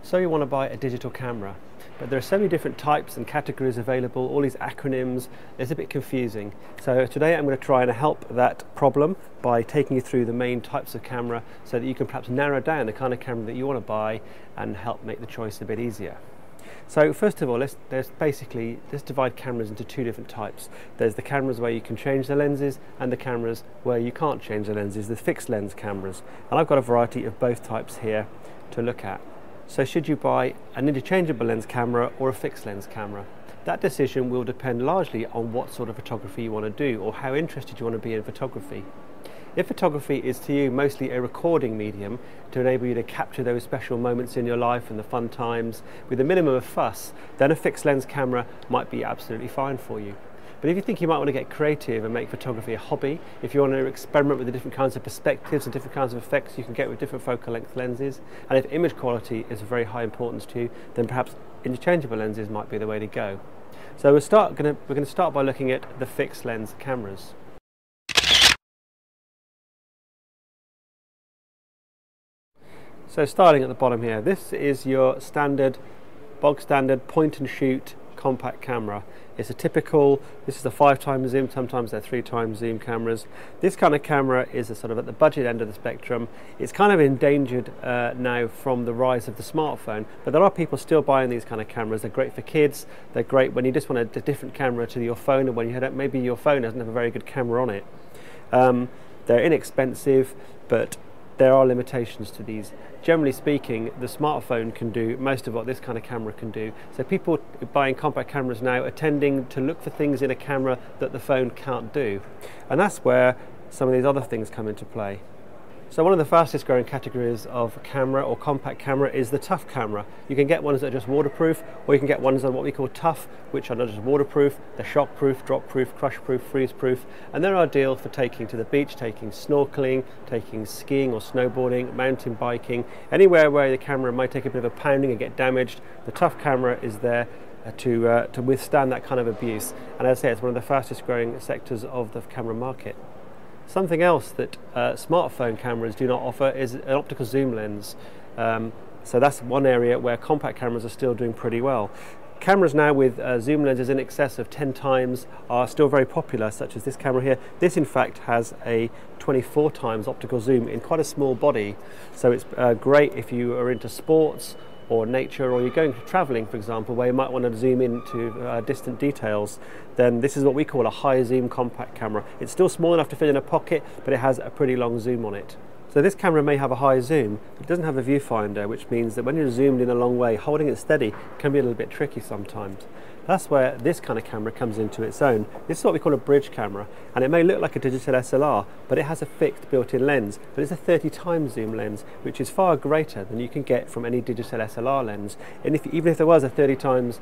So you want to buy a digital camera, but there are so many different types and categories available, all these acronyms, it's a bit confusing. So today I'm going to try and help that problem by taking you through the main types of camera so that you can perhaps narrow down the kind of camera that you want to buy and help make the choice a bit easier. So first of all, let's divide cameras into two different types. There's the cameras where you can change the lenses and the cameras where you can't change the lenses, the fixed lens cameras. And I've got a variety of both types here to look at. So should you buy an interchangeable lens camera or a fixed lens camera? That decision will depend largely on what sort of photography you want to do or how interested you want to be in photography. If photography is to you mostly a recording medium to enable you to capture those special moments in your life and the fun times with a minimum of fuss, then a fixed lens camera might be absolutely fine for you. But if you think you might want to get creative and make photography a hobby, if you want to experiment with the different kinds of perspectives and different kinds of effects you can get with different focal length lenses, and if image quality is of very high importance to you, then perhaps interchangeable lenses might be the way to go. So we're going to start by looking at the fixed lens cameras. So starting at the bottom here, this is your bog standard point and shoot compact camera. It's a typical, this is a 5x zoom, sometimes they're 3x zoom cameras. This kind of camera is sort of at the budget end of the spectrum. It's kind of endangered now from the rise of the smartphone, but there are people still buying these kind of cameras. They're great for kids, they're great when you just want a different camera to your phone, and when maybe your phone doesn't have a very good camera on it. They're inexpensive, but there are limitations to these. Generally speaking, the smartphone can do most of what this kind of camera can do. So people buying compact cameras now are tending to look for things in a camera that the phone can't do. And that's where some of these other things come into play. So one of the fastest growing categories of camera or compact camera is the tough camera. You can get ones that are just waterproof, or you can get ones that are what we call tough, which are not just waterproof, they're shockproof, drop-proof, crush-proof, freeze-proof, and they're ideal for taking to the beach, taking snorkeling, taking skiing or snowboarding, mountain biking, anywhere where the camera might take a bit of a pounding and get damaged. The tough camera is there to withstand that kind of abuse. And as I say, it's one of the fastest growing sectors of the camera market. Something else that smartphone cameras do not offer is an optical zoom lens. So that's one area where compact cameras are still doing pretty well. Cameras now with zoom lenses in excess of 10 times are still very popular, such as this camera here. This in fact has a 24 times optical zoom in quite a small body. So it's great if you are into sports or nature, or you're going travelling, for example, where you might want to zoom into distant details. Then this is what we call a high zoom compact camera. It's still small enough to fit in a pocket, but it has a pretty long zoom on it. So this camera may have a high zoom, but it doesn't have a viewfinder, which means that when you're zoomed in a long way, holding it steady can be a little bit tricky sometimes. That's where this kind of camera comes into its own. This is what we call a bridge camera, and it may look like a digital SLR, but it has a fixed built-in lens, but it's a 30x zoom lens, which is far greater than you can get from any digital SLR lens. And even if there was a 30x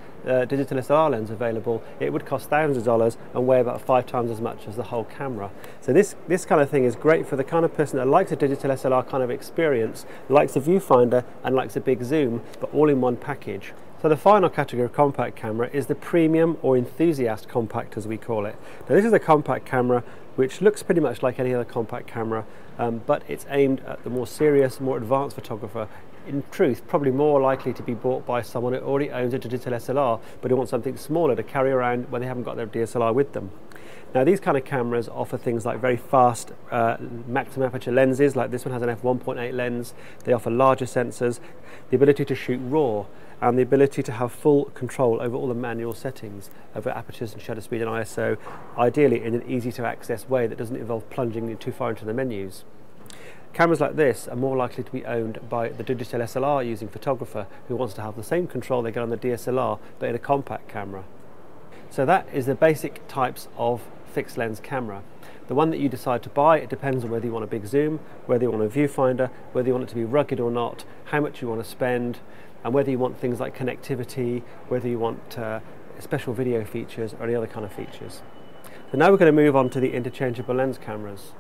digital SLR lens available, it would cost thousands of dollars and weigh about 5x as much as the whole camera. So this kind of thing is great for the kind of person that likes a digital SLR kind of experience, likes a viewfinder and likes a big zoom, but all in one package. So the final category of compact camera is the premium or enthusiast compact, as we call it. Now this is a compact camera which looks pretty much like any other compact camera, but it's aimed at the more serious, more advanced photographer. In truth, probably more likely to be bought by someone who already owns a digital SLR, but who wants something smaller to carry around when they haven't got their DSLR with them. Now these kind of cameras offer things like very fast maximum aperture lenses, like this one has an f1.8 lens. They offer larger sensors, the ability to shoot RAW, and the ability to have full control over all the manual settings over apertures and shutter speed and ISO, ideally in an easy to access way that doesn't involve plunging too far into the menus. Cameras like this are more likely to be owned by the digital SLR using photographer who wants to have the same control they get on the DSLR but in a compact camera. So that is the basic types of fixed lens camera. The one that you decide to buy, it depends on whether you want a big zoom, whether you want a viewfinder, whether you want it to be rugged or not, how much you want to spend, and whether you want things like connectivity, whether you want special video features or any other kind of features. So now we're going to move on to the interchangeable lens cameras.